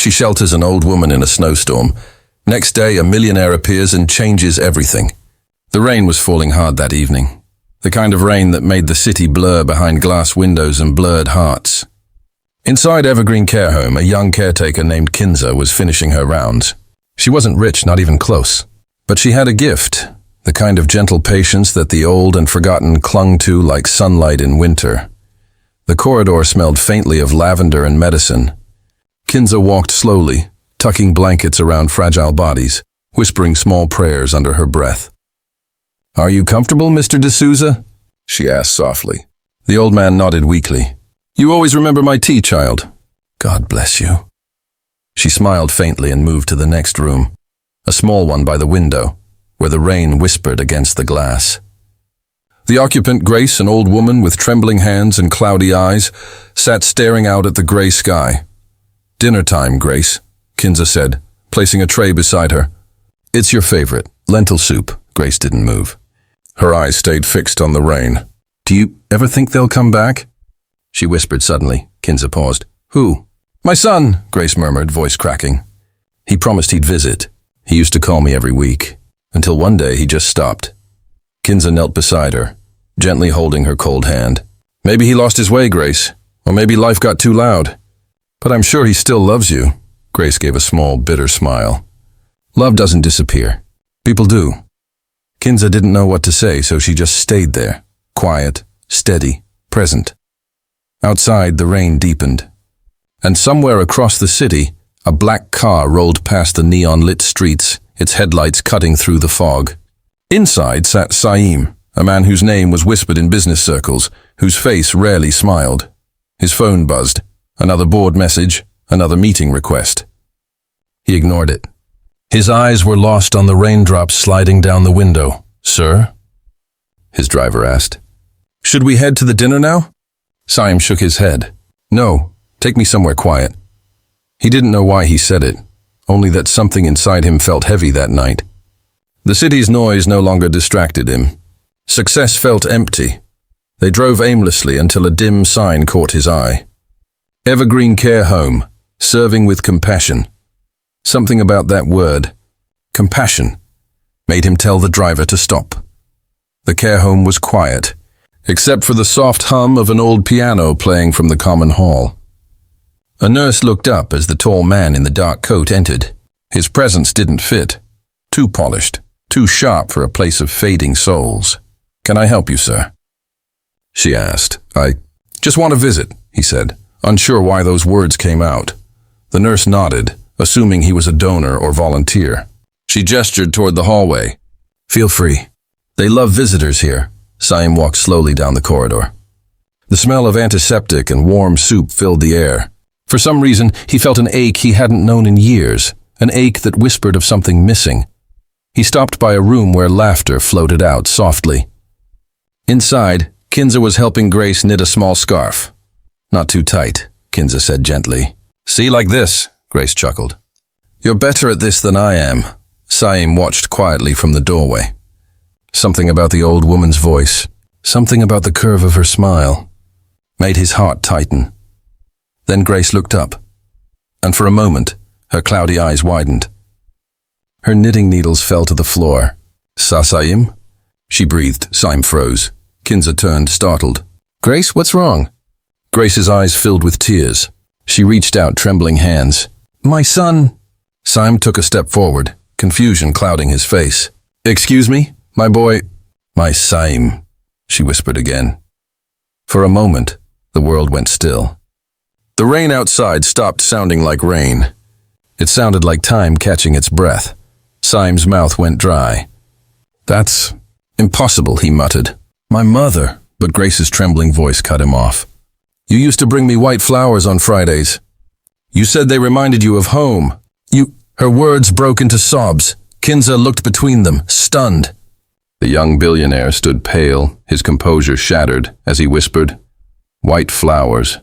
She shelters an old woman in a snowstorm. Next day, a millionaire appears and changes everything. The rain was falling hard that evening. The kind of rain that made the city blur behind glass windows and blurred hearts. Inside Evergreen Care Home, a young caretaker named Kinza was finishing her rounds. She wasn't rich, not even close. But she had a gift, the kind of gentle patience that the old and forgotten clung to like sunlight in winter. The corridor smelled faintly of lavender and medicine. Kinza walked slowly, tucking blankets around fragile bodies, whispering small prayers under her breath. "Are you comfortable, Mr. D'Souza?" she asked softly. The old man nodded weakly. "You always remember my tea, child." "God bless you." She smiled faintly and moved to the next room, a small one by the window, where the rain whispered against the glass. The occupant, Grace, an old woman with trembling hands and cloudy eyes, sat staring out at the gray sky. "Dinner time, Grace," Kinza said, placing a tray beside her. "It's your favorite, lentil soup." Grace didn't move. Her eyes stayed fixed on the rain. "Do you ever think they'll come back?" she whispered suddenly. Kinza paused. "Who?" "My son," Grace murmured, voice cracking. "He promised he'd visit. He used to call me every week, until one day he just stopped." Kinza knelt beside her, gently holding her cold hand. "Maybe he lost his way, Grace, or maybe life got too loud. But I'm sure he still loves you." Grace gave a small, bitter smile. "Love doesn't disappear. People do." Kinza didn't know what to say, so she just stayed there, quiet, steady, present. Outside, the rain deepened. And somewhere across the city, a black car rolled past the neon-lit streets, its headlights cutting through the fog. Inside sat Saim, a man whose name was whispered in business circles, whose face rarely smiled. His phone buzzed. Another board message, another meeting request. He ignored it. His eyes were lost on the raindrops sliding down the window. "Sir?" his driver asked. "Should we head to the dinner now?" Saim shook his head. "No, take me somewhere quiet." He didn't know why he said it, only that something inside him felt heavy that night. The city's noise no longer distracted him. Success felt empty. They drove aimlessly until a dim sign caught his eye. Evergreen Care Home, serving with compassion. Something about that word, compassion, made him tell the driver to stop. The care home was quiet, except for the soft hum of an old piano playing from the common hall. A nurse looked up as the tall man in the dark coat entered. His presence didn't fit. Too polished, too sharp for a place of fading souls. "Can I help you, sir?" she asked. "I just want to visit," he said, unsure why those words came out. The nurse nodded, assuming he was a donor or volunteer. She gestured toward the hallway. "Feel free. They love visitors here." Saim walked slowly down the corridor. The smell of antiseptic and warm soup filled the air. For some reason, he felt an ache he hadn't known in years, an ache that whispered of something missing. He stopped by a room where laughter floated out softly. Inside, Kinza was helping Grace knit a small scarf. "Not too tight," Kinza said gently. "See, like this," Grace chuckled. "You're better at this than I am." Saim watched quietly from the doorway. Something about the old woman's voice, something about the curve of her smile, made his heart tighten. Then Grace looked up, and for a moment, her cloudy eyes widened. Her knitting needles fell to the floor. "Saim?" she breathed. Saim froze. Kinza turned, startled. "Grace, what's wrong?" Grace's eyes filled with tears. She reached out trembling hands. "My son!" Saim took a step forward, confusion clouding his face. "Excuse me? My boy—" "My Saim," she whispered again. For a moment, the world went still. The rain outside stopped sounding like rain. It sounded like time catching its breath. Saim's mouth went dry. "That's impossible," he muttered. "My mother," but Grace's trembling voice cut him off. "You used to bring me white flowers on Fridays. You said they reminded you of home. Her words broke into sobs. Kinza looked between them, stunned. The young billionaire stood pale, his composure shattered, as he whispered, "White flowers."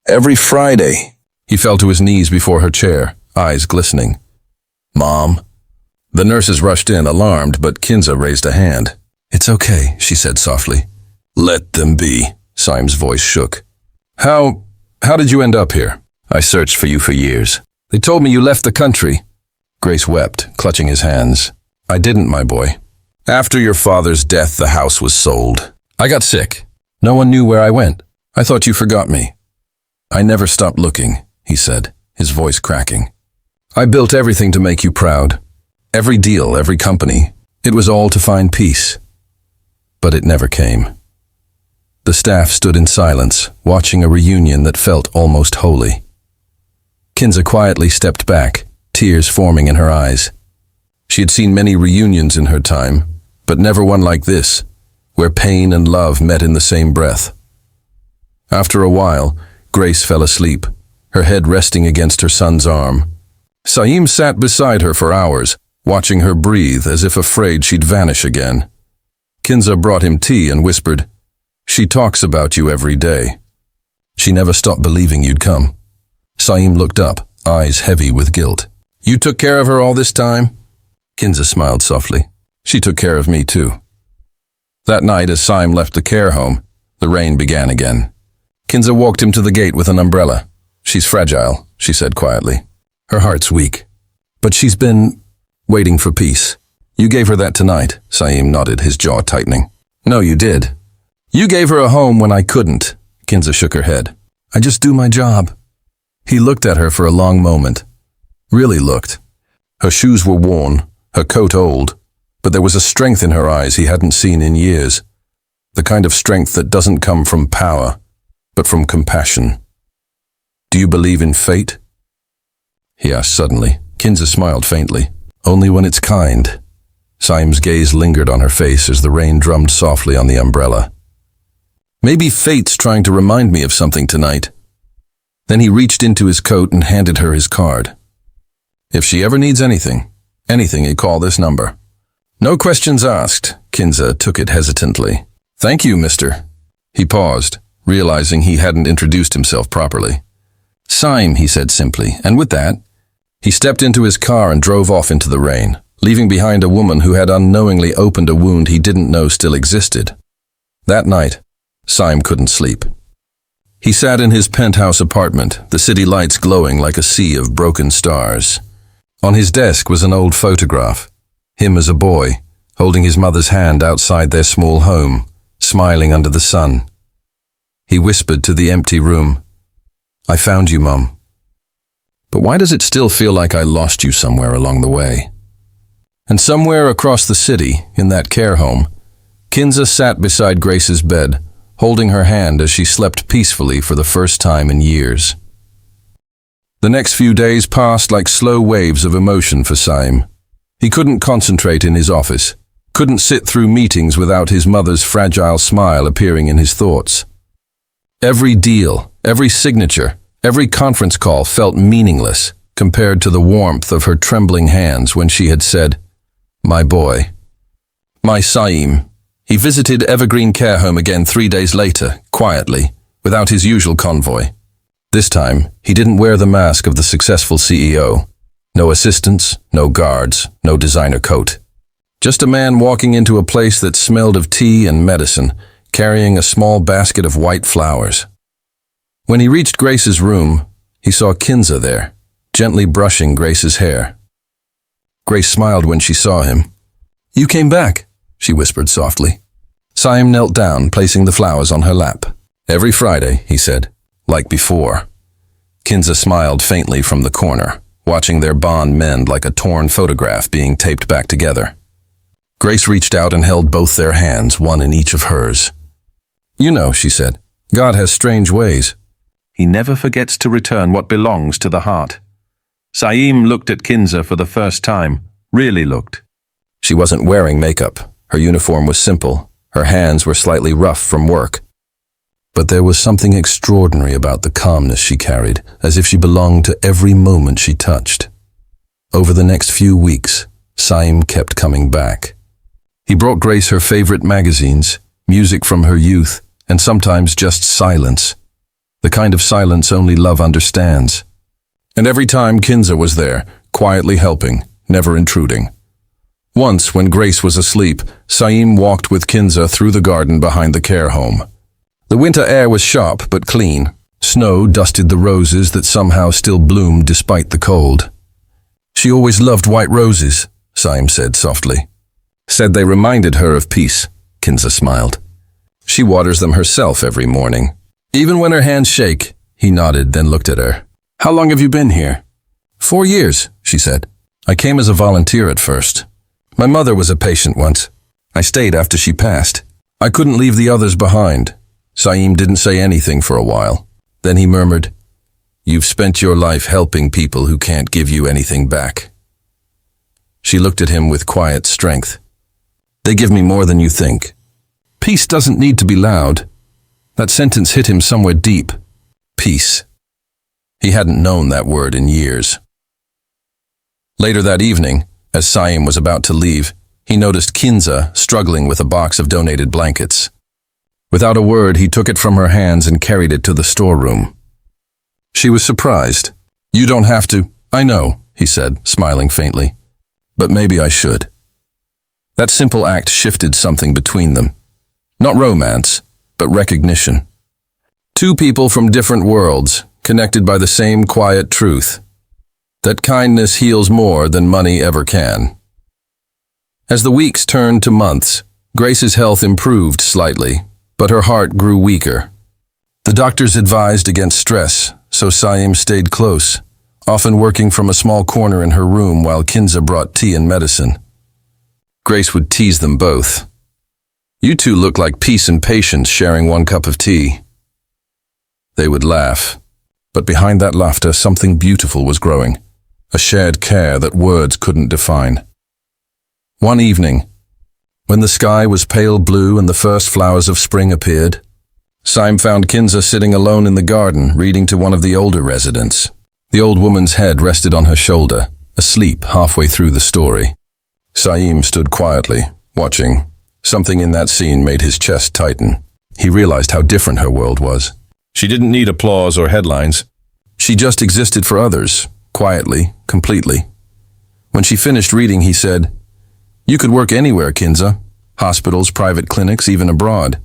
"Every Friday." He fell to his knees before her chair, eyes glistening. "Mom?" The nurses rushed in, alarmed, but Kinza raised a hand. "It's okay," she said softly. "Let them be." Saim's voice shook. How did you end up here?" "I searched for you for years." They told me you left the country. Grace wept, clutching his hands. I didn't, my boy. After your father's death, the house was sold. I got sick. No one knew where I went. I thought you forgot me. I never stopped looking, he said, his voice cracking. I built everything to make you proud. Every deal, every company. It was all to find peace. But it never came. The staff stood in silence, watching a reunion that felt almost holy. Kinza quietly stepped back, tears forming in her eyes. She had seen many reunions in her time, but never one like this, where pain and love met in the same breath. After a while, Grace fell asleep, her head resting against her son's arm. Saim sat beside her for hours, watching her breathe as if afraid she'd vanish again. Kinza brought him tea and whispered, "She talks about you every day. She never stopped believing you'd come." Saim looked up, eyes heavy with guilt. "You took care of her all this time?" Kinza smiled softly. "She took care of me too." That night, as Saim left the care home, the rain began again. Kinza walked him to the gate with an umbrella. "She's fragile," she said quietly. "Her heart's weak. But she's been waiting for peace. You gave her that tonight," Saim nodded, his jaw tightening. "No, you did. You gave her a home when I couldn't." Kinza shook her head. "I just do my job." He looked at her for a long moment. Really looked. Her shoes were worn, her coat old, but there was a strength in her eyes he hadn't seen in years. The kind of strength that doesn't come from power, but from compassion. "Do you believe in fate?" he asked suddenly. Kinza smiled faintly. "Only when it's kind." Saim's gaze lingered on her face as the rain drummed softly on the umbrella. "Maybe fate's trying to remind me of something tonight." Then he reached into his coat and handed her his card. "If she ever needs anything, you call this number." "No questions asked." Kinza took it hesitantly. "Thank you, mister." He paused, realizing he hadn't introduced himself properly. "Saim," he said simply, and with that, he stepped into his car and drove off into the rain, leaving behind a woman who had unknowingly opened a wound he didn't know still existed. That night, Saim couldn't sleep. He sat in his penthouse apartment, the city lights glowing like a sea of broken stars. On his desk was an old photograph, him as a boy, holding his mother's hand outside their small home, smiling under the sun. He whispered to the empty room, "I found you, Mum. But why does it still feel like I lost you somewhere along the way?" And somewhere across the city, in that care home, Kinza sat beside Grace's bed, holding her hand as she slept peacefully for the first time in years. The next few days passed like slow waves of emotion for Saim. He couldn't concentrate in his office, couldn't sit through meetings without his mother's fragile smile appearing in his thoughts. Every deal, every signature, every conference call felt meaningless compared to the warmth of her trembling hands when she had said, "My boy, my Saim." He visited Evergreen Care Home again 3 days later, quietly, without his usual convoy. This time, he didn't wear the mask of the successful CEO. No assistants, no guards, no designer coat. Just a man walking into a place that smelled of tea and medicine, carrying a small basket of white flowers. When he reached Grace's room, he saw Kinza there, gently brushing Grace's hair. Grace smiled when she saw him. "You came back," she whispered softly. Saim knelt down, placing the flowers on her lap. "Every Friday," he said, "like before." Kinza smiled faintly from the corner, watching their bond mend like a torn photograph being taped back together. Grace reached out and held both their hands, one in each of hers. "You know," she said, "God has strange ways. He never forgets to return what belongs to the heart." Saim looked at Kinza for the first time, really looked. She wasn't wearing makeup. Her uniform was simple. Her hands were slightly rough from work. But there was something extraordinary about the calmness she carried, as if she belonged to every moment she touched. Over the next few weeks, Saim kept coming back. He brought Grace her favorite magazines, music from her youth, and sometimes just silence. The kind of silence only love understands. And every time Kinza was there, quietly helping, never intruding. Once, when Grace was asleep, Saim walked with Kinza through the garden behind the care home. The winter air was sharp but clean, Snow dusted the roses that somehow still bloomed despite the cold. "She always loved white roses," Saim said softly. "Said they reminded her of peace," Kinza smiled. "She waters them herself every morning. Even when her hands shake." He nodded, then looked at her. "How long have you been here?" 4 years, she said. "I came as a volunteer at first. My mother was a patient once. I stayed after she passed. I couldn't leave the others behind." Saim didn't say anything for a while. Then he murmured, "You've spent your life helping people who can't give you anything back." She looked at him with quiet strength. "They give me more than you think. Peace doesn't need to be loud." That sentence hit him somewhere deep. Peace. He hadn't known that word in years. Later that evening, as Saim was about to leave, he noticed Kinza struggling with a box of donated blankets. Without a word, he took it from her hands and carried it to the storeroom. She was surprised. "You don't have to." "I know," he said, smiling faintly. "But maybe I should." That simple act shifted something between them. Not romance, but recognition. Two people from different worlds, connected by the same quiet truth, that kindness heals more than money ever can. As the weeks turned to months, Grace's health improved slightly, but her heart grew weaker. The doctors advised against stress, so Saim stayed close, often working from a small corner in her room while Kinza brought tea and medicine. Grace would tease them both. "You two look like peace and patience sharing one cup of tea." They would laugh, but behind that laughter something beautiful was growing, a shared care that words couldn't define. One evening, when the sky was pale blue and the first flowers of spring appeared, Saim found Kinza sitting alone in the garden, reading to one of the older residents. The old woman's head rested on her shoulder, asleep halfway through the story. Saim stood quietly, watching. Something in that scene made his chest tighten. He realized how different her world was. She didn't need applause or headlines. She just existed for others, quietly, completely. When she finished reading, he said, "You could work anywhere, Kinza. Hospitals, private clinics, even abroad."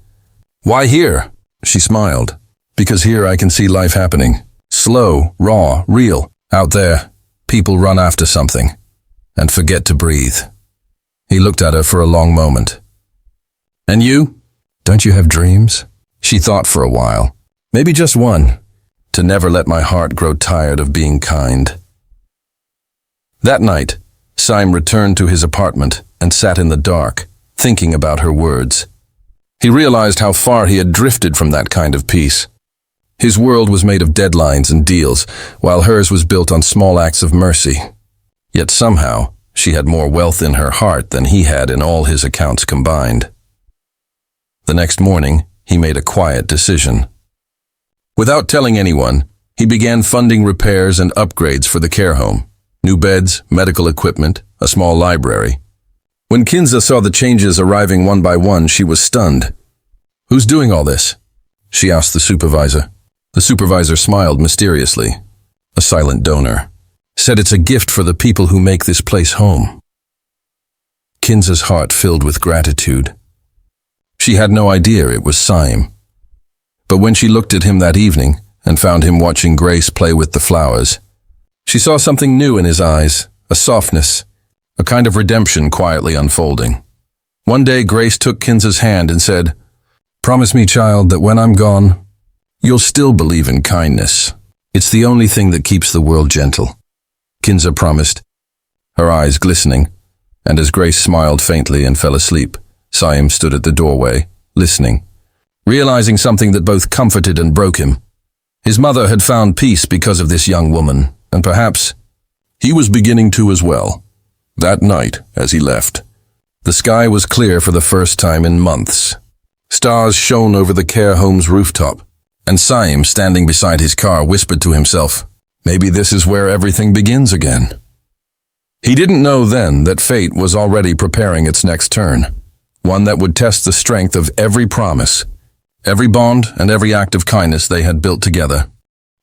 "Why here?" She smiled. "Because here I can see life happening. Slow, raw, real. Out there, people run after something and forget to breathe." He looked at her for a long moment. "And you? Don't you have dreams?" She thought for a while. "Maybe just one. To never let my heart grow tired of being kind." That night, Saim returned to his apartment and sat in the dark, thinking about her words. He realized how far he had drifted from that kind of peace. His world was made of deadlines and deals, while hers was built on small acts of mercy. Yet somehow, she had more wealth in her heart than he had in all his accounts combined. The next morning, he made a quiet decision. Without telling anyone, he began funding repairs and upgrades for the care home. New beds, medical equipment, a small library. When Kinza saw the changes arriving one by one, she was stunned. "Who's doing all this?" she asked the supervisor. The supervisor smiled mysteriously. "A silent donor. Said it's a gift for the people who make this place home." Kinza's heart filled with gratitude. She had no idea it was Saim. But when she looked at him that evening and found him watching Grace play with the flowers, she saw something new in his eyes, a softness, a kind of redemption quietly unfolding. One day Grace took Kinza's hand and said, "Promise me, child, that when I'm gone, you'll still believe in kindness. It's the only thing that keeps the world gentle." Kinza promised, her eyes glistening, and as Grace smiled faintly and fell asleep, Saim stood at the doorway, listening, realizing something that both comforted and broke him. His mother had found peace because of this young woman, and perhaps he was beginning to as well. That night, as he left, the sky was clear for the first time in months. Stars shone over the care home's rooftop, and Saim, standing beside his car, whispered to himself, "Maybe this is where everything begins again." He didn't know then that fate was already preparing its next turn, one that would test the strength of every promise, every bond, and every act of kindness they had built together.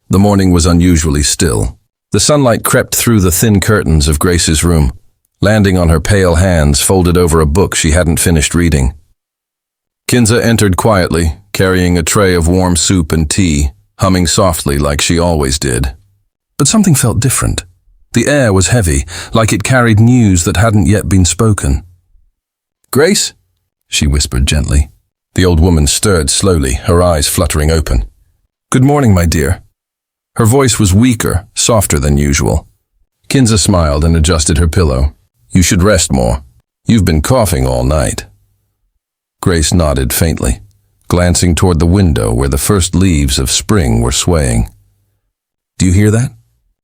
The morning was unusually still. The sunlight crept through the thin curtains of Grace's room, landing on her pale hands folded over a book she hadn't finished reading. Kinza entered quietly, carrying a tray of warm soup and tea, humming softly like she always did. But something felt different. The air was heavy, like it carried news that hadn't yet been spoken. "Grace?" she whispered gently. The old woman stirred slowly, her eyes fluttering open. "Good morning, my dear." Her voice was weaker, softer than usual. Kinza smiled and adjusted her pillow. "You should rest more. You've been coughing all night." Grace nodded faintly, glancing toward the window where the first leaves of spring were swaying. "Do you hear that?"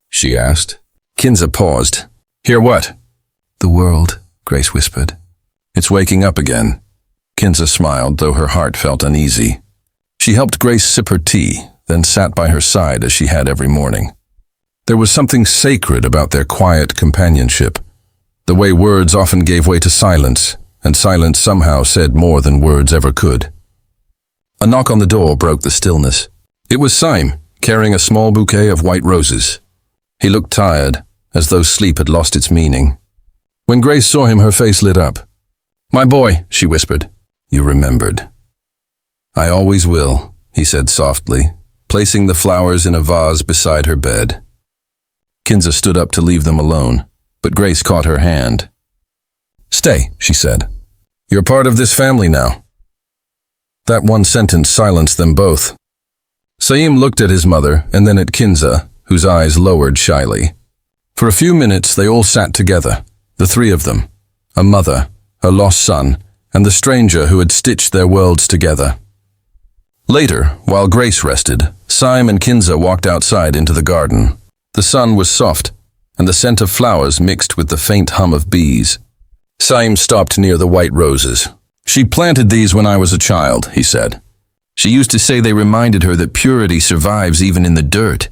she asked. Kinza paused. "Hear what?" "The world," Grace whispered. "It's waking up again." Kinza smiled, though her heart felt uneasy. She helped Grace sip her tea, then sat by her side as she had every morning. There was something sacred about their quiet companionship, the way words often gave way to silence, and silence somehow said more than words ever could. A knock on the door broke the stillness. It was Saim, carrying a small bouquet of white roses. He looked tired, as though sleep had lost its meaning. When Grace saw him, her face lit up. "My boy," she whispered. "You remembered." "I always will," he said softly, placing the flowers in a vase beside her bed. Kinza stood up to leave them alone, but Grace caught her hand. "Stay," she said. "You're part of this family now." That one sentence silenced them both. Saim looked at his mother and then at Kinza, whose eyes lowered shyly. For a few minutes they all sat together, the three of them, a mother, her lost son, and the stranger who had stitched their worlds together. Later, while Grace rested, Saim and Kinza walked outside into the garden. The sun was soft, and the scent of flowers mixed with the faint hum of bees. Saim stopped near the white roses. "She planted these when I was a child," he said. "She used to say they reminded her that purity survives even in the dirt."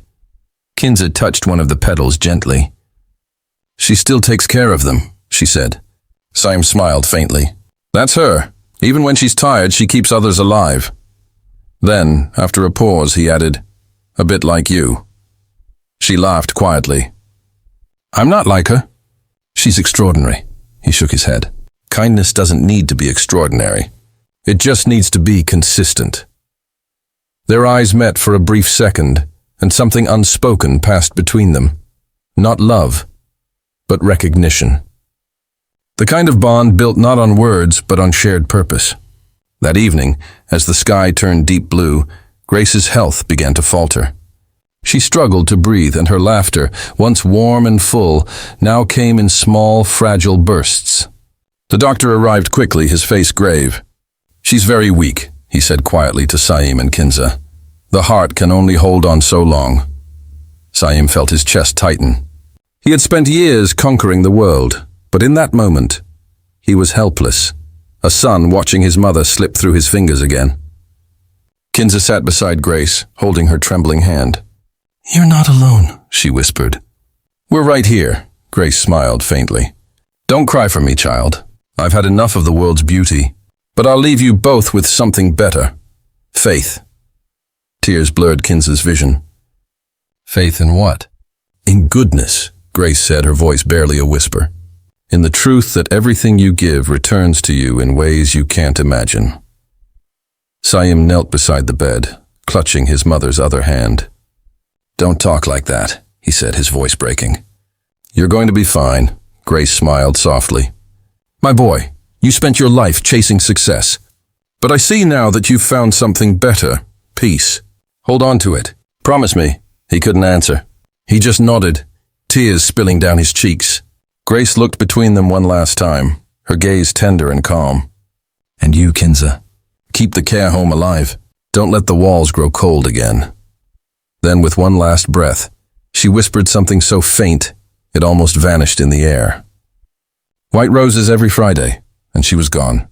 Kinza touched one of the petals gently. "She still takes care of them," she said. Saim smiled faintly. "That's her. Even when she's tired, she keeps others alive." Then, after a pause, he added, "A bit like you." She laughed quietly. "I'm not like her." "She's extraordinary." He shook his head. "Kindness doesn't need to be extraordinary. It just needs to be consistent." Their eyes met for a brief second, and something unspoken passed between them. Not love, but recognition. The kind of bond built not on words, but on shared purpose. That evening, as the sky turned deep blue, Grace's health began to falter. She struggled to breathe, and her laughter, once warm and full, now came in small, fragile bursts. The doctor arrived quickly, his face grave. "She's very weak," he said quietly to Saim and Kinza. "The heart can only hold on so long." Saim felt his chest tighten. He had spent years conquering the world, but in that moment, he was helpless, a son watching his mother slip through his fingers again. Kinza sat beside Grace, holding her trembling hand. "You're not alone," she whispered. "We're right here," Grace smiled faintly. "Don't cry for me, child. I've had enough of the world's beauty, but I'll leave you both with something better. Faith." Tears blurred Kinza's vision. "Faith in what?" "In goodness," Grace said, her voice barely a whisper. "In the truth that everything you give returns to you in ways you can't imagine." Saim knelt beside the bed, clutching his mother's other hand. "Don't talk like that," he said, his voice breaking. "You're going to be fine," Grace smiled softly. "My boy, you spent your life chasing success. But I see now that you've found something better, peace. Hold on to it. Promise me." He couldn't answer. He just nodded, tears spilling down his cheeks. Grace looked between them one last time, her gaze tender and calm. "And you, Kinza, keep the care home alive. Don't let the walls grow cold again." Then, with one last breath, she whispered something so faint it almost vanished in the air. White roses every Friday, and she was gone.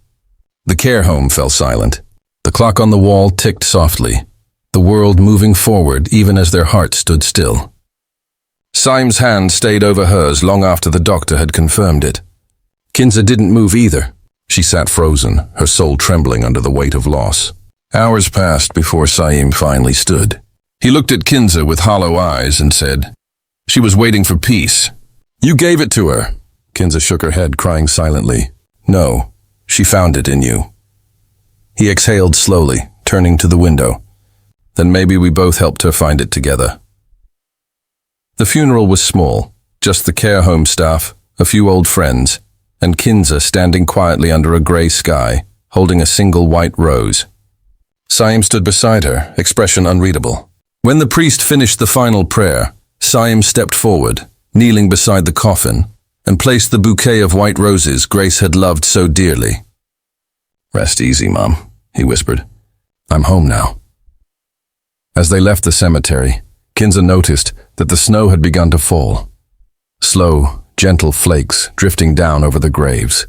The care home fell silent. The clock on the wall ticked softly, the world moving forward even as their hearts stood still. Saim's hand stayed over hers long after the doctor had confirmed it. Kinza didn't move either. She sat frozen, her soul trembling under the weight of loss. Hours passed before Saim finally stood. He looked at Kinza with hollow eyes and said, "She was waiting for peace. You gave it to her." Kinza shook her head, crying silently. "No, she found it in you." He exhaled slowly, turning to the window. Then maybe we both helped her find it together. The funeral was small, just the care home staff, a few old friends, and Kinza standing quietly under a grey sky, holding a single white rose. Saim stood beside her, expression unreadable. When the priest finished the final prayer, Saim stepped forward, kneeling beside the coffin, and placed the bouquet of white roses Grace had loved so dearly. "Rest easy, Mom," he whispered. "I'm home now." As they left the cemetery, Kinza noticed that the snow had begun to fall. Slow, gentle flakes drifting down over the graves.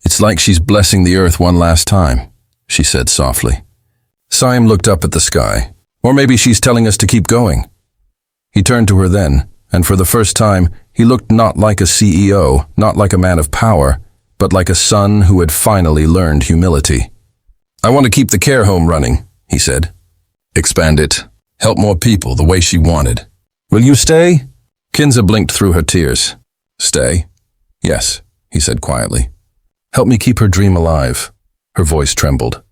"It's like she's blessing the earth one last time," she said softly. Saim looked up at the sky. "Or maybe she's telling us to keep going." He turned to her then, and for the first time, he looked not like a CEO, not like a man of power, but like a son who had finally learned humility. "I want to keep the care home running," he said. "Expand it. Help more people the way she wanted. Will you stay?" Kinza blinked through her tears. "Stay?" "Yes," he said quietly. "Help me keep her dream alive." Her voice trembled.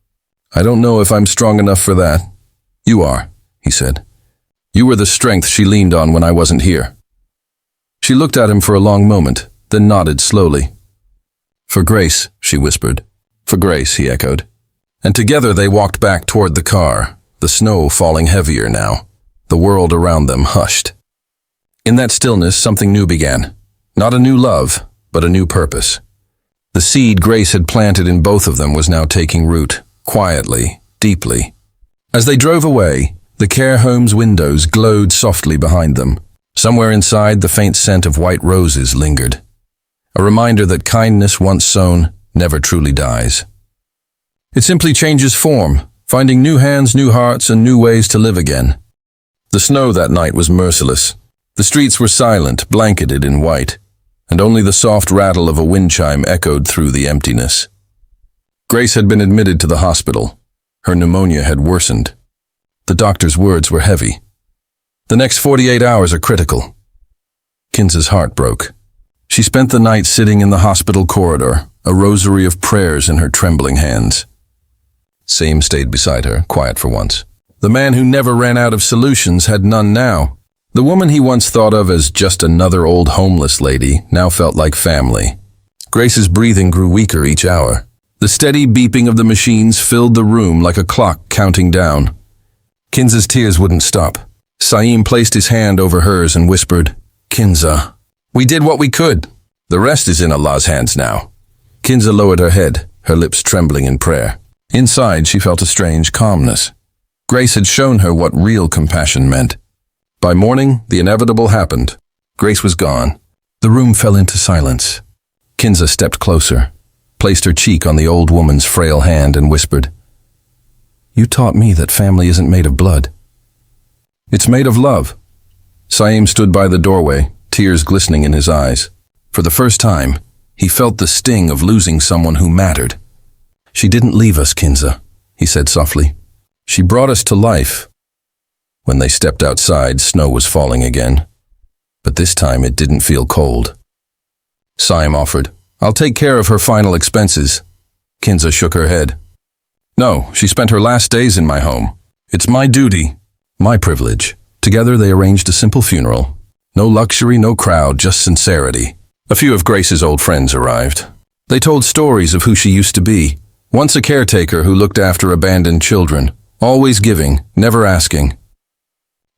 "I don't know if I'm strong enough for that." "You are," he said. "You were the strength she leaned on when I wasn't here." She looked at him for a long moment, then nodded slowly. "For Grace," she whispered. "For Grace," he echoed. And together they walked back toward the car, the snow falling heavier now, the world around them hushed. In that stillness, something new began. Not a new love, but a new purpose. The seed Grace had planted in both of them was now taking root, quietly, deeply. As they drove away, the care home's windows glowed softly behind them. Somewhere inside, the faint scent of white roses lingered. A reminder that kindness once sown never truly dies. It simply changes form, finding new hands, new hearts, and new ways to live again. The snow that night was merciless. The streets were silent, blanketed in white, and only the soft rattle of a wind chime echoed through the emptiness. Grace had been admitted to the hospital. Her pneumonia had worsened. The doctor's words were heavy. "The next 48 hours are critical." Kinza's heart broke. She spent the night sitting in the hospital corridor, a rosary of prayers in her trembling hands. Saim stayed beside her, quiet for once. The man who never ran out of solutions had none now. The woman he once thought of as just another old homeless lady now felt like family. Grace's breathing grew weaker each hour. The steady beeping of the machines filled the room like a clock counting down. Kinza's tears wouldn't stop. Saim placed his hand over hers and whispered, "Kinza, we did what we could. The rest is in Allah's hands now." Kinza lowered her head, her lips trembling in prayer. Inside, she felt a strange calmness. Grace had shown her what real compassion meant. By morning, the inevitable happened. Grace was gone. The room fell into silence. Kinza stepped closer, placed her cheek on the old woman's frail hand and whispered, "You taught me that family isn't made of blood. It's made of love." Saim stood by the doorway, tears glistening in his eyes. For the first time, he felt the sting of losing someone who mattered. "She didn't leave us, Kinza," he said softly. "She brought us to life." When they stepped outside, snow was falling again. But this time it didn't feel cold. Saim offered, "I'll take care of her final expenses." Kinza shook her head. "No, she spent her last days in my home. It's my duty, my privilege." Together they arranged a simple funeral. No luxury, no crowd, just sincerity. A few of Grace's old friends arrived. They told stories of who she used to be. Once a caretaker who looked after abandoned children, always giving, never asking.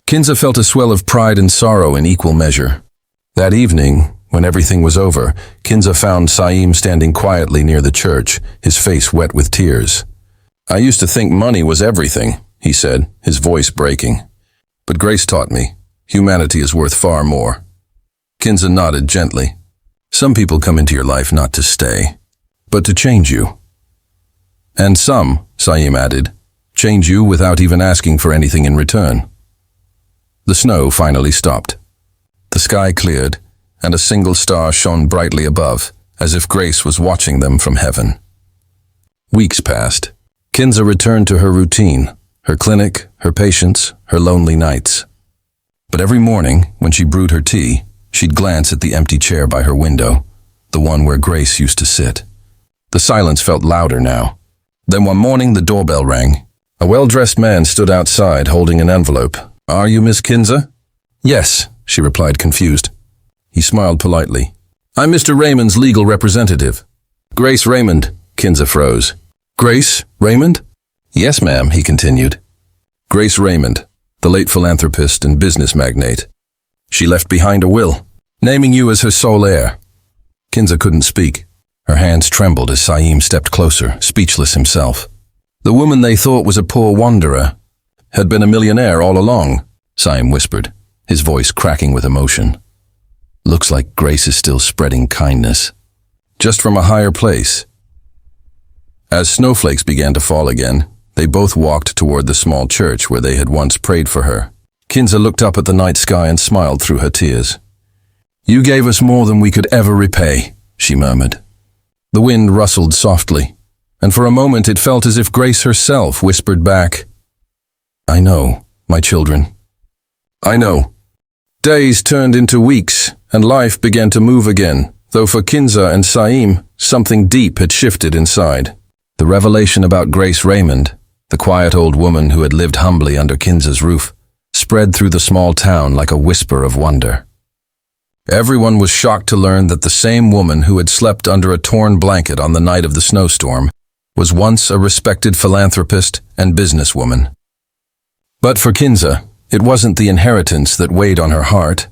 Kinza felt a swell of pride and sorrow in equal measure. That evening, when everything was over, Kinza found Saim standing quietly near the church, his face wet with tears. "I used to think money was everything," he said, his voice breaking. "But Grace taught me, humanity is worth far more." Kinza nodded gently. "Some people come into your life not to stay, but to change you." "And some," Saim added, "change you without even asking for anything in return." The snow finally stopped. The sky cleared, and a single star shone brightly above, as if Grace was watching them from heaven. Weeks passed. Kinza returned to her routine, her clinic, her patients, her lonely nights. But every morning, when she brewed her tea, she'd glance at the empty chair by her window, the one where Grace used to sit. The silence felt louder now. Then one morning the doorbell rang. A well-dressed man stood outside holding an envelope. "Are you Miss Kinza?" "Yes," she replied, confused. He smiled politely. "I'm Mr. Raymond's legal representative." "Grace Raymond," Kinza froze. "Grace Raymond?" "Yes, ma'am," he continued. "Grace Raymond, the late philanthropist and business magnate. She left behind a will, naming you as her sole heir." Kinza couldn't speak. Her hands trembled as Saim stepped closer, speechless himself. "The woman they thought was a poor wanderer had been a millionaire all along," Saim whispered, his voice cracking with emotion. "Looks like Grace is still spreading kindness, just from a higher place." As snowflakes began to fall again, they both walked toward the small church where they had once prayed for her. Kinza looked up at the night sky and smiled through her tears. "You gave us more than we could ever repay," she murmured. The wind rustled softly, and for a moment it felt as if Grace herself whispered back, "I know, my children. I know." Days turned into weeks, and life began to move again, though for Kinza and Saim, something deep had shifted inside. The revelation about Grace Raymond, the quiet old woman who had lived humbly under Kinza's roof, spread through the small town like a whisper of wonder. Everyone was shocked to learn that the same woman who had slept under a torn blanket on the night of the snowstorm was once a respected philanthropist and businesswoman. But for Kinza, it wasn't the inheritance that weighed on her heart.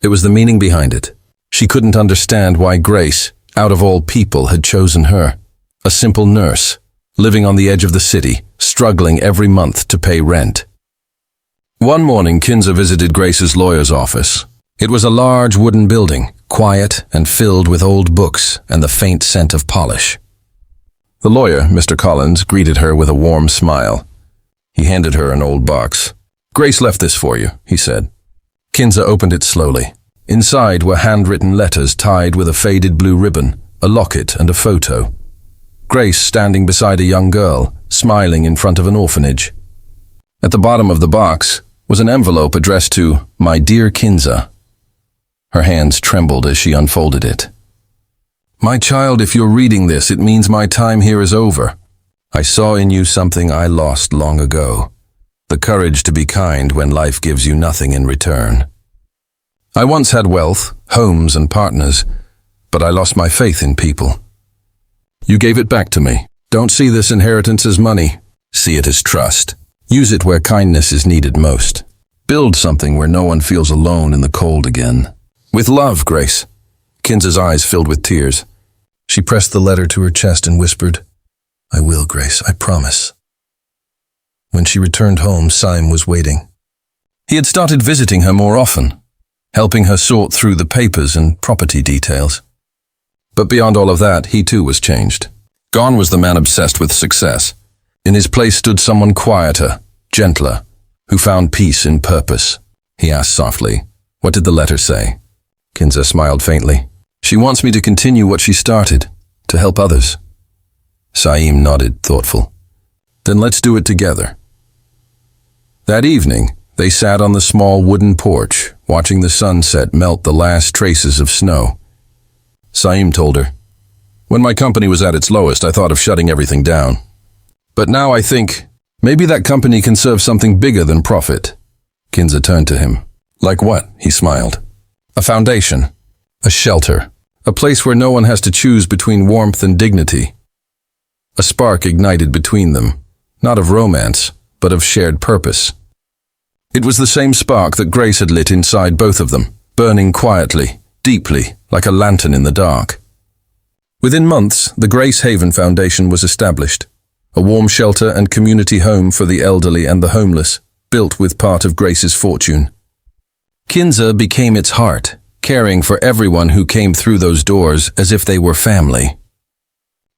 It was the meaning behind it. She couldn't understand why Grace, out of all people, had chosen her, a simple nurse, living on the edge of the city, struggling every month to pay rent. One morning, Kinza visited Grace's lawyer's office. It was a large wooden building, quiet and filled with old books and the faint scent of polish. The lawyer, Mr. Collins, greeted her with a warm smile. He handed her an old box. "Grace left this for you," he said. Kinza opened it slowly. Inside were handwritten letters tied with a faded blue ribbon, a locket and a photo. Grace standing beside a young girl, smiling in front of an orphanage. At the bottom of the box was an envelope addressed to "My dear Kinza." Her hands trembled as she unfolded it. "My child, if you're reading this, it means my time here is over. I saw in you something I lost long ago. The courage to be kind when life gives you nothing in return. I once had wealth, homes and partners, but I lost my faith in people. You gave it back to me. Don't see this inheritance as money. See it as trust. Use it where kindness is needed most. Build something where no one feels alone in the cold again. With love, Grace." Kinza's eyes filled with tears. She pressed the letter to her chest and whispered, "I will, Grace, I promise." When she returned home, Saim was waiting. He had started visiting her more often, helping her sort through the papers and property details. But beyond all of that, he too was changed. Gone was the man obsessed with success. In his place stood someone quieter, gentler, who found peace in purpose. He asked softly, "What did the letter say?" Kinza smiled faintly. "She wants me to continue what she started, to help others." Saim nodded, thoughtful. "Then let's do it together." That evening, they sat on the small wooden porch, watching the sunset melt the last traces of snow. Saim told her, "When my company was at its lowest, I thought of shutting everything down. But now I think, maybe that company can serve something bigger than profit." Kinza turned to him. "Like what?" He smiled. "A foundation, a shelter, a place where no one has to choose between warmth and dignity." A spark ignited between them, not of romance, but of shared purpose. It was the same spark that Grace had lit inside both of them, burning quietly, deeply, like a lantern in the dark. Within months, the Grace Haven Foundation was established, a warm shelter and community home for the elderly and the homeless, built with part of Grace's fortune. Kinza became its heart, caring for everyone who came through those doors as if they were family.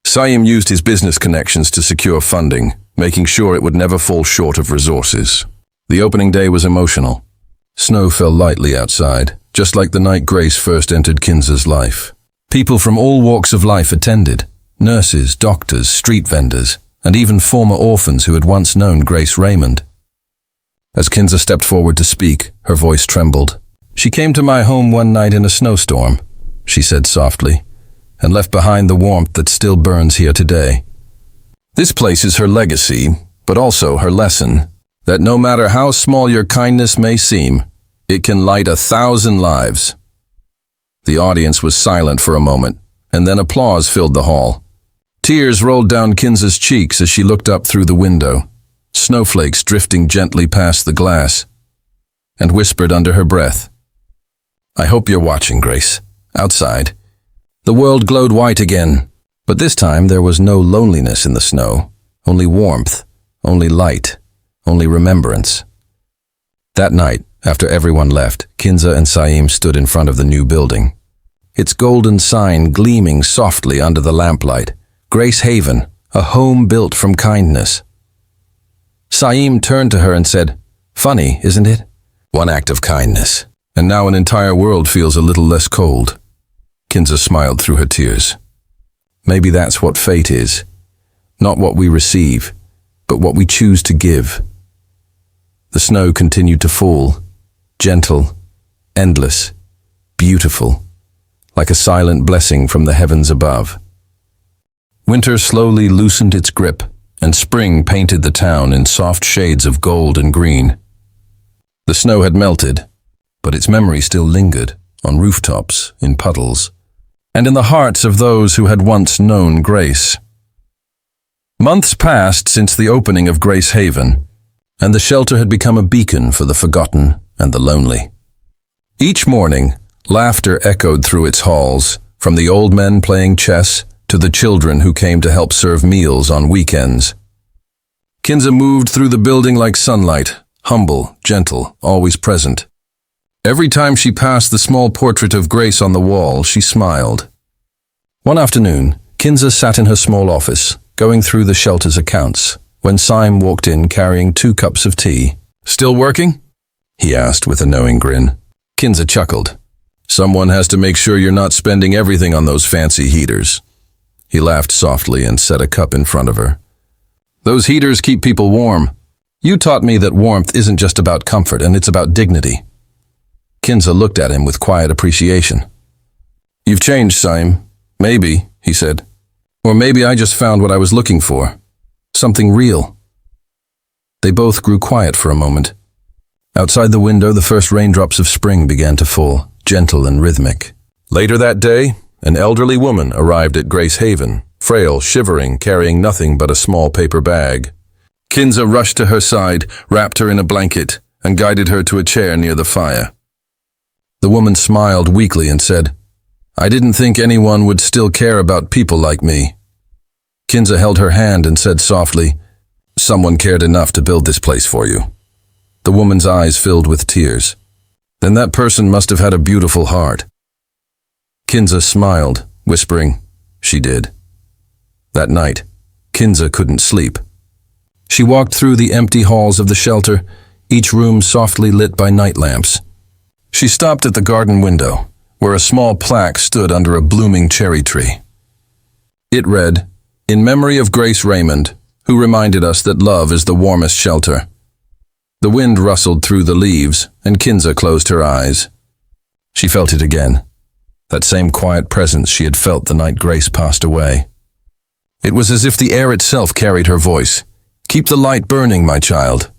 Saim used his business connections to secure funding, making sure it would never fall short of resources. The opening day was emotional. Snow fell lightly outside, just like the night Grace first entered Kinza's life. People from all walks of life attended, nurses, doctors, street vendors, and even former orphans who had once known Grace Raymond. As Kinza stepped forward to speak, her voice trembled. "She came to my home one night in a snowstorm," she said softly, "and left behind the warmth that still burns here today. This place is her legacy, but also her lesson that no matter how small your kindness may seem, it can light 1,000 lives. The audience was silent for a moment, and then applause filled the hall. Tears rolled down Kinza's cheeks as she looked up through the window, snowflakes drifting gently past the glass, and whispered under her breath, "I hope you're watching, Grace." Outside, the world glowed white again, but this time there was no loneliness in the snow, only warmth, only light, only remembrance. That night, after everyone left, Kinza and Saim stood in front of the new building, its golden sign gleaming softly under the lamplight. Grace Haven, a home built from kindness. Saim turned to her and said, "Funny, isn't it? One act of kindness, and now an entire world feels a little less cold." Kinza smiled through her tears. Maybe that's what fate is. Not what we receive, but what we choose to give. The snow continued to fall, gentle, endless, beautiful, like a silent blessing from the heavens above. Winter slowly loosened its grip, and spring painted the town in soft shades of gold and green. The snow had melted, but its memory still lingered on rooftops, in puddles, and in the hearts of those who had once known Grace. Months passed since the opening of Grace Haven, and the shelter had become a beacon for the forgotten and the lonely. Each morning, laughter echoed through its halls, from the old men playing chess to the children who came to help serve meals on weekends. Kinza moved through the building like sunlight, humble, gentle, always present. Every time she passed the small portrait of Grace on the wall, she smiled. One afternoon, Kinza sat in her small office, going through the shelter's accounts, when Saim walked in carrying 2 cups of tea. "Still working?" he asked with a knowing grin. Kinza chuckled. "Someone has to make sure you're not spending everything on those fancy heaters." He laughed softly and set a cup in front of her. "Those heaters keep people warm. You taught me that warmth isn't just about comfort, and it's about dignity." Kinza looked at him with quiet appreciation. "You've changed, Saim. Maybe," he said. "Or maybe I just found what I was looking for. Something real." They both grew quiet for a moment. Outside the window, the first raindrops of spring began to fall, gentle and rhythmic. Later that day, an elderly woman arrived at Grace Haven, frail, shivering, carrying nothing but a small paper bag. Kinza rushed to her side, wrapped her in a blanket, and guided her to a chair near the fire. The woman smiled weakly and said, "I didn't think anyone would still care about people like me." Kinza held her hand and said softly, "Someone cared enough to build this place for you." The woman's eyes filled with tears. "Then that person must have had a beautiful heart." Kinza smiled, whispering, "She did." That night, Kinza couldn't sleep. She walked through the empty halls of the shelter, each room softly lit by night lamps. She stopped at the garden window, where a small plaque stood under a blooming cherry tree. It read, "In memory of Grace Raymond, who reminded us that love is the warmest shelter." The wind rustled through the leaves, and Kinza closed her eyes. She felt it again, that same quiet presence she had felt the night Grace passed away. It was as if the air itself carried her voice. "Keep the light burning, my child."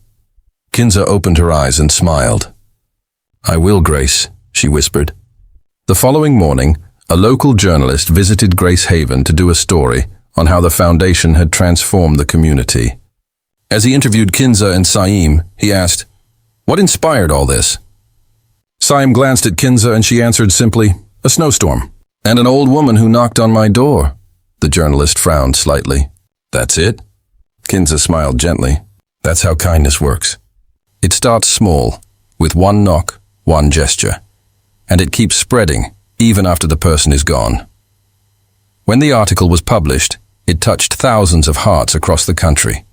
Kinza opened her eyes and smiled. "I will, Grace," she whispered. The following morning, a local journalist visited Grace Haven to do a story on how the foundation had transformed the community. As he interviewed Kinza and Saim, he asked, "What inspired all this?" Saim glanced at Kinza and she answered simply, "A snowstorm. And an old woman who knocked on my door." The journalist frowned slightly. "That's it?" Kinza smiled gently. "That's how kindness works. It starts small, with one knock, one gesture, and it keeps spreading, even after the person is gone." When the article was published, it touched thousands of hearts across the country.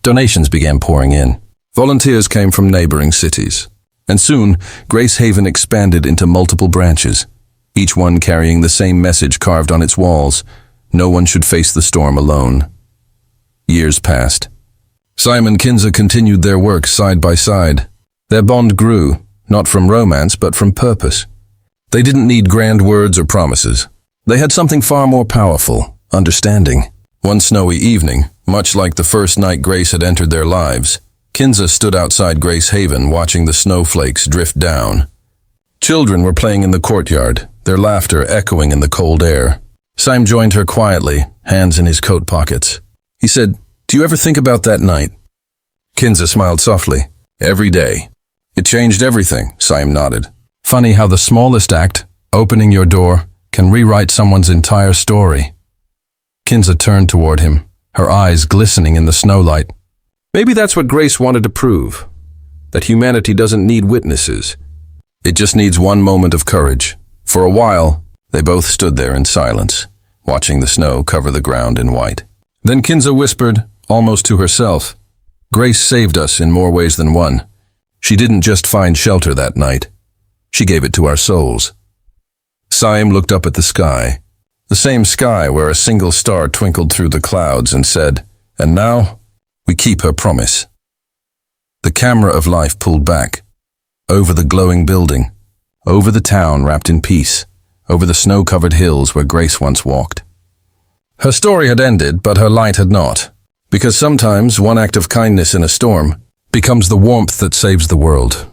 Donations began pouring in. Volunteers came from neighboring cities. And soon, Grace Haven expanded into multiple branches, each one carrying the same message carved on its walls: no one should face the storm alone. Years passed. Saim and Kinza continued their work side by side. Their bond grew, not from romance, but from purpose. They didn't need grand words or promises. They had something far more powerful: understanding. One snowy evening, Much like the first night Grace had entered their lives, Kinza stood outside Grace Haven watching the snowflakes drift down. Children were playing in the courtyard, their laughter echoing in the cold air. Saim joined her quietly, hands in his coat pockets. He said, "Do you ever think about that night?" Kinza smiled softly. "Every day." "It changed everything," Saim nodded. "Funny how the smallest act, opening your door, can rewrite someone's entire story." Kinza turned toward him, her eyes glistening in the snowlight. "Maybe that's what Grace wanted to prove, that humanity doesn't need witnesses. It just needs one moment of courage." For a while, they both stood there in silence, watching the snow cover the ground in white. Then Kinza whispered, almost to herself, "Grace saved us in more ways than one. She didn't just find shelter that night. She gave it to our souls." Saim looked up at the sky, the same sky where a single star twinkled through the clouds, and said, "And now, we keep her promise." The camera of life pulled back, over the glowing building, over the town wrapped in peace, over the snow-covered hills where Grace once walked. Her story had ended, but her light had not, because sometimes one act of kindness in a storm becomes the warmth that saves the world.